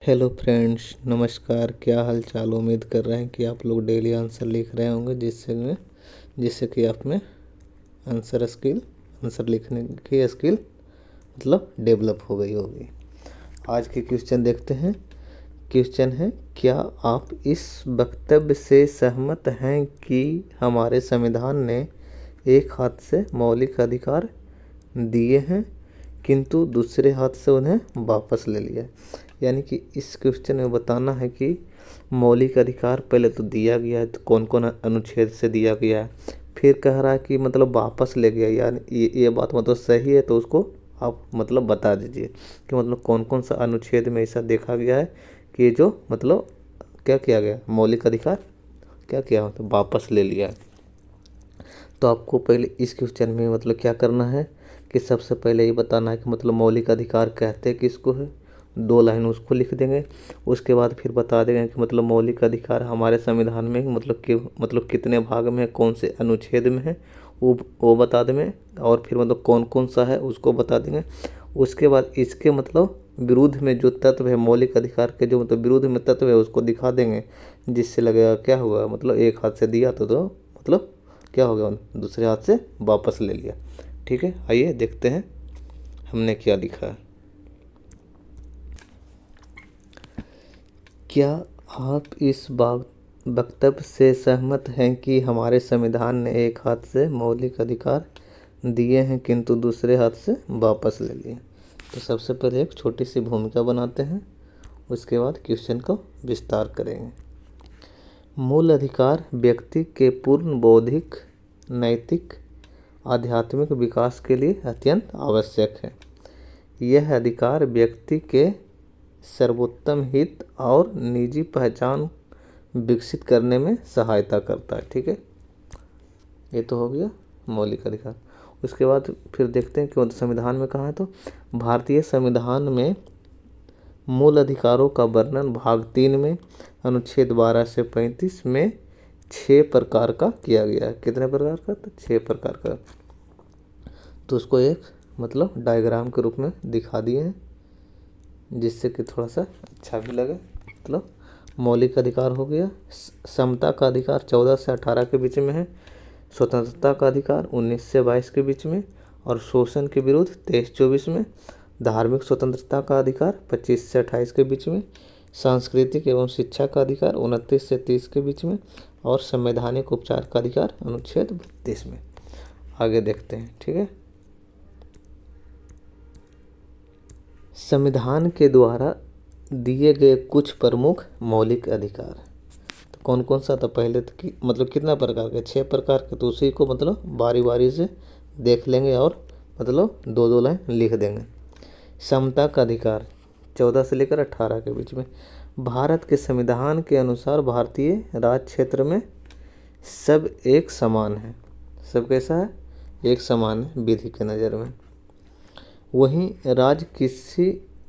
Hello friends, नमस्कार। क्या हाल चाल। उम्मीद कर रहे हैं कि आप लोग डेली आंसर लिख रहे होंगे, जिससे कि आप में आंसर लिखने की स्किल डेवलप हो गई होगी। आज के क्वेश्चन देखते हैं। क्वेश्चन है, क्या आप इस वक्तव्य से सहमत हैं कि हमारे संविधान ने एक हाथ से मौलिक अधिकार दिए हैं किंतु दूसरे हाथ से उन्हें वापस ले लिया। यानी कि इस क्वेश्चन में बताना है कि मौलिक अधिकार पहले तो दिया गया है, तो कौन कौन अनुच्छेद से दिया गया है, फिर कह रहा है कि वापस ले गया। यानी ये बात सही है, तो उसको आप बता दीजिए कि कौन कौन सा अनुच्छेद में ऐसा देखा गया है कि जो क्या किया गया, मौलिक अधिकार क्या किया, वापस ले लिया। तो आपको पहले इस क्वेश्चन में क्या करना है कि सबसे पहले ये बताना है कि मौलिक अधिकार कहते किसको है। 2 लाइन उसको लिख देंगे। उसके बाद फिर बता देंगे कि मौलिक अधिकार हमारे संविधान में कितने भाग में है, कौन से अनुच्छेद में है, वो बता देंगे। और फिर कौन कौन सा है उसको बता देंगे। उसके बाद इसके विरुद्ध में जो तत्व है, मौलिक अधिकार के जो विरुद्ध में तत्व है उसको दिखा देंगे, जिससे लगेगा क्या हुआ, एक हाथ से दिया तो क्या हो गया, दूसरे हाथ से वापस ले लिया। ठीक है, आइए देखते हैं हमने क्या लिखा है। क्या आप इस वक्तव्य से सहमत हैं कि हमारे संविधान ने एक हाथ से मौलिक अधिकार दिए हैं किंतु दूसरे हाथ से वापस ले लिए। तो सबसे पहले एक छोटी सी भूमिका बनाते हैं, उसके बाद क्वेश्चन को विस्तार करेंगे। मूल अधिकार व्यक्ति के पूर्ण बौद्धिक, नैतिक, आध्यात्मिक विकास के लिए अत्यंत आवश्यक है। यह अधिकार व्यक्ति के सर्वोत्तम हित और निजी पहचान विकसित करने में सहायता करता है। ठीक है, ये तो हो गया मौलिक अधिकार। उसके बाद फिर देखते हैं कि संविधान में कहाँ है। तो भारतीय संविधान में मूल अधिकारों का वर्णन भाग 3 में अनुच्छेद 12 से 35 में 6 प्रकार का किया गया है। कितने प्रकार का? तो 6 प्रकार का। तो उसको एक डायग्राम के रूप में दिखा दिए हैं, जिससे कि थोड़ा सा अच्छा भी लगे। मौलिक अधिकार हो गया। समता का अधिकार 14 से 18 के बीच में है। स्वतंत्रता का अधिकार 19 से 22 के बीच में, और शोषण के विरुद्ध 23-24 में। धार्मिक स्वतंत्रता का अधिकार 25 से 28 के बीच में। सांस्कृतिक एवं शिक्षा का अधिकार 29 से 30 के बीच में, और संवैधानिक उपचार का अधिकार अनुच्छेद 32 में। आगे देखते हैं। ठीक है, संविधान के द्वारा दिए गए कुछ प्रमुख मौलिक अधिकार। तो कौन कौन सा? तो पहले तो कितना प्रकार के? 6 प्रकार के। तो उसी को बारी बारी से देख लेंगे और 2-2 लाइन लिख देंगे। समता का अधिकार 14 से लेकर 18 के बीच में। भारत के संविधान के अनुसार भारतीय राज्य क्षेत्र में सब एक समान है। सब कैसा है? एक समान है विधि के नज़र में। वहीं राज्य किसी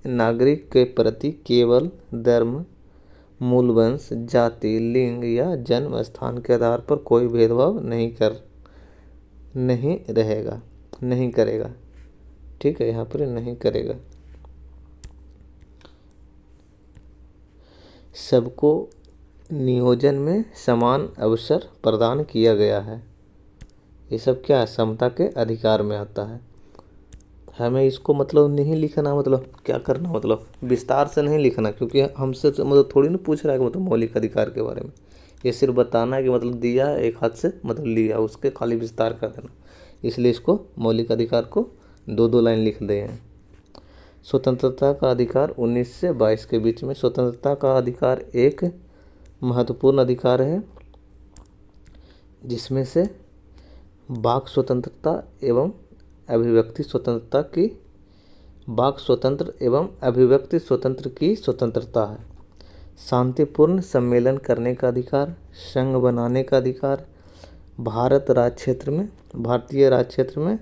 नागरिक के प्रति केवल धर्म, मूल वंश, जाति, लिंग या जन्म स्थान के आधार पर कोई भेदभाव नहीं करेगा। ठीक है, यहाँ पर नहीं करेगा। सबको नियोजन में समान अवसर प्रदान किया गया है। ये सब क्या है? समता के अधिकार में आता है। हमें इसको नहीं लिखना, क्या करना, विस्तार से नहीं लिखना, क्योंकि हमसे थोड़ी ना पूछ रहा है कि मौलिक अधिकार के बारे में। ये सिर्फ बताना है कि दिया एक हाथ से लिया, उसके खाली विस्तार कर देना। इसलिए इसको मौलिक अधिकार को 2-2 लाइन लिख दिए हैं। स्वतंत्रता का अधिकार 19 से 22 के बीच में। स्वतंत्रता का अधिकार एक महत्वपूर्ण अधिकार है, जिसमें से वाक स्वतंत्रता एवं अभिव्यक्ति स्वतंत्र की स्वतंत्रता है। शांतिपूर्ण सम्मेलन करने का अधिकार, संघ बनाने का अधिकार, भारतीय राज्य क्षेत्र में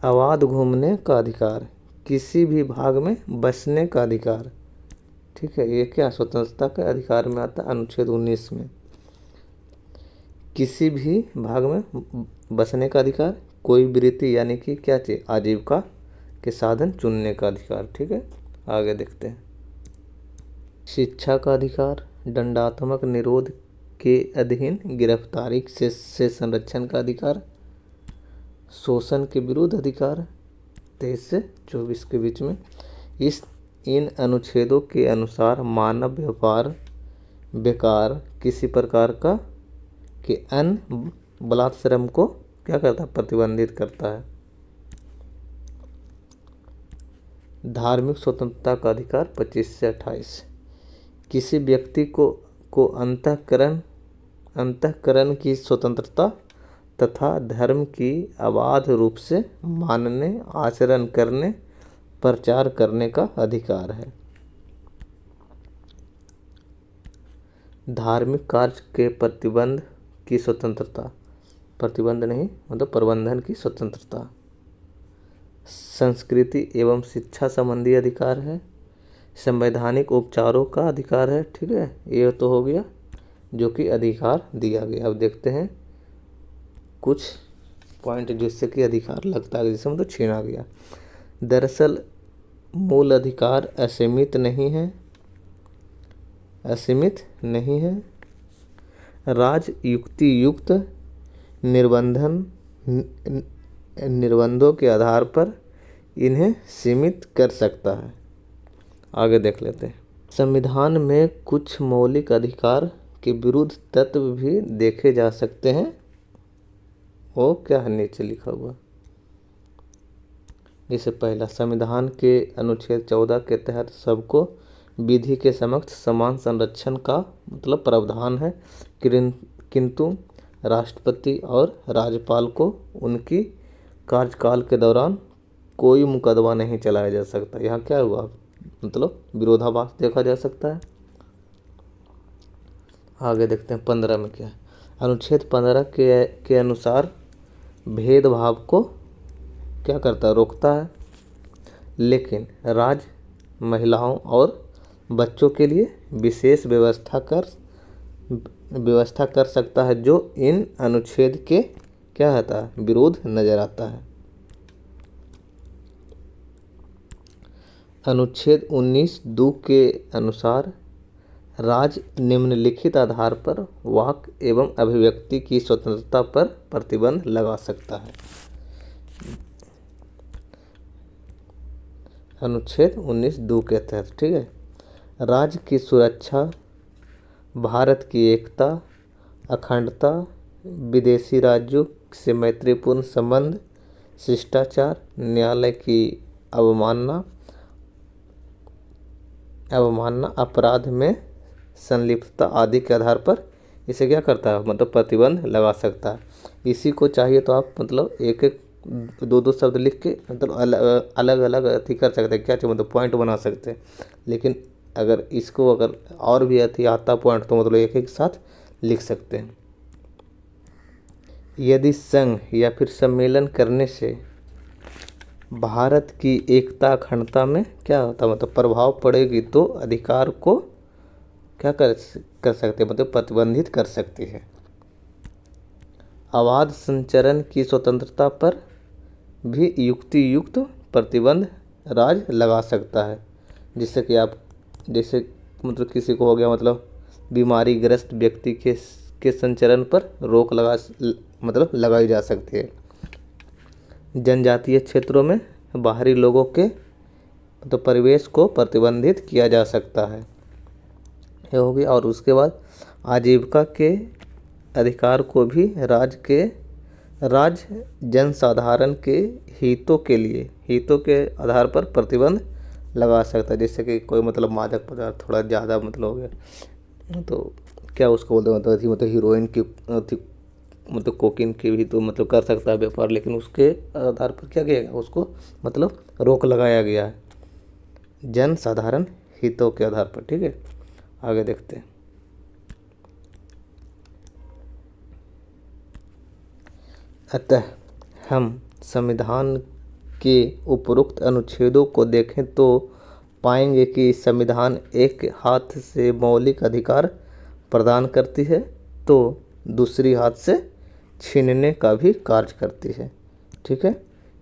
अबाध घूमने का अधिकार, किसी भी भाग में बसने का अधिकार। ठीक है, ये क्या स्वतंत्रता के अधिकार में आता है, अनुच्छेद 19 में। किसी भी भाग में बसने का अधिकार, कोई वृत्ति यानी कि क्या चाहिए, आजीविका के साधन चुनने का अधिकार। ठीक है, आगे देखते हैं। शिक्षा का अधिकार, दंडात्मक निरोध के अधीन गिरफ्तारी से संरक्षण का अधिकार, शोषण के विरुद्ध अधिकार 23 से 24 के बीच में। इन अनुच्छेदों के अनुसार मानव व्यापार, बेकार, किसी प्रकार का कि अन्य बलात् श्रम को क्या करता है, प्रतिबंधित करता है। धार्मिक स्वतंत्रता का अधिकार 25 से 28। किसी व्यक्ति को अंतःकरण की स्वतंत्रता तथा धर्म की अबाध रूप से मानने, आचरण करने, प्रचार करने का अधिकार है। धार्मिक कार्य के प्रतिबंध की स्वतंत्रता, प्रतिबंध नहीं मतलब प्रबंधन की स्वतंत्रता। संस्कृति एवं शिक्षा संबंधी अधिकार है। संवैधानिक उपचारों का अधिकार है। ठीक है, ये तो हो गया जो कि अधिकार दिया गया। अब देखते हैं कुछ पॉइंट जिससे कि अधिकार लगता है, जिससे मतलब छीना गया। दरअसल मूल अधिकार असीमित नहीं है, असीमित नहीं है। युक्ति युक्त निर्बंधों के आधार पर इन्हें सीमित कर सकता है। आगे देख लेते हैं। संविधान में कुछ मौलिक अधिकार के विरुद्ध तत्व भी देखे जा सकते हैं। वो क्या है, नीचे लिखा हुआ। जैसे पहला, संविधान के अनुच्छेद 14 के तहत सबको विधि के समक्ष समान संरक्षण का मतलब प्रावधान है, किंतु राष्ट्रपति और राज्यपाल को उनकी कार्यकाल के दौरान कोई मुकदमा नहीं चलाया जा सकता। यहाँ क्या हुआ, मतलब विरोधाभास देखा जा सकता है। आगे देखते हैं 15 में क्या है। अनुच्छेद 15 के अनुसार भेदभाव को क्या करता है, रोकता है, लेकिन राज्य महिलाओं और बच्चों के लिए विशेष व्यवस्था कर सकता है जो इन अनुच्छेद के क्या होता है, विरोध नजर आता है। अनुच्छेद 19(2) के अनुसार राज्य निम्नलिखित आधार पर वाक एवं अभिव्यक्ति की स्वतंत्रता पर प्रतिबंध लगा सकता है। अनुच्छेद 19(2) के तहत, ठीक है, राज्य की सुरक्षा, भारत की एकता, अखंडता, विदेशी राज्यों से मैत्रीपूर्ण संबंध, शिष्टाचार, न्यायालय की अवमानना, अपराध में संलिप्तता आदि के आधार पर इसे क्या करता है, मतलब प्रतिबंध लगा सकता है। इसी को चाहिए तो आप मतलब एक एक दो शब्द लिख के मतलब अलग अलग अथी कर सकते हैं, क्या चाहिए मतलब पॉइंट बना सकते हैं। लेकिन अगर इसको अगर और भी अथी आता पॉइंट तो मतलब एक एक साथ लिख सकते हैं। यदि संघ या फिर सम्मेलन करने से भारत की एकता अखंडता में क्या होता मतलब प्रभाव पड़ेगी तो अधिकार को क्या कर सकते हैं, मतलब प्रतिबंधित कर सकती है। अबाध संचरण की स्वतंत्रता पर भी युक्ति युक्त प्रतिबंध राज्य लगा सकता है, जिससे कि आप जैसे मतलब किसी को हो गया मतलब बीमारी ग्रस्त व्यक्ति के संचरण पर रोक लगाई जा सकती है। जनजातीय क्षेत्रों में बाहरी लोगों के मतलब परिवेश को प्रतिबंधित किया जा सकता है, ये होगी। और उसके बाद आजीविका के अधिकार को भी राज्य जनसाधारण के हितों के आधार पर प्रतिबंध लगा सकता है। जैसे कि कोई मतलब मादक पदार्थ थोड़ा ज़्यादा मतलब हो गया तो क्या उसको बोलते हैं मतलब हीरोइन की मतलब कोकीन की भी तो मतलब कर सकता है व्यापार, लेकिन उसके आधार पर क्या किया गया, उसको मतलब रोक लगाया गया है जन साधारण हितों के आधार पर। ठीक है, आगे देखते हैं। अतः हम संविधान के उपरोक्त अनुच्छेदों को देखें तो पाएंगे कि संविधान एक हाथ से मौलिक अधिकार प्रदान करती है तो दूसरी हाथ से छीनने का भी कार्य करती है। ठीक है,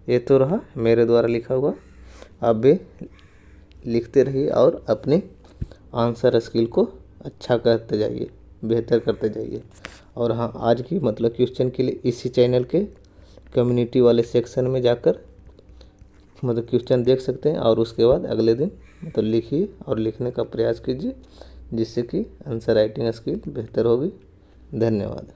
ये तो रहा मेरे द्वारा लिखा हुआ। आप भी लिखते रहिए और अपनी आंसर स्किल को अच्छा करते जाइए, बेहतर करते जाइए। और हाँ, आज की मतलब क्वेश्चन के लिए इसी चैनल के कम्युनिटी वाले सेक्शन में जाकर मतलब क्वेश्चन देख सकते हैं, और उसके बाद अगले दिन मतलब लिखिए और लिखने का प्रयास कीजिए, जिससे कि आंसर राइटिंग स्किल बेहतर होगी। धन्यवाद।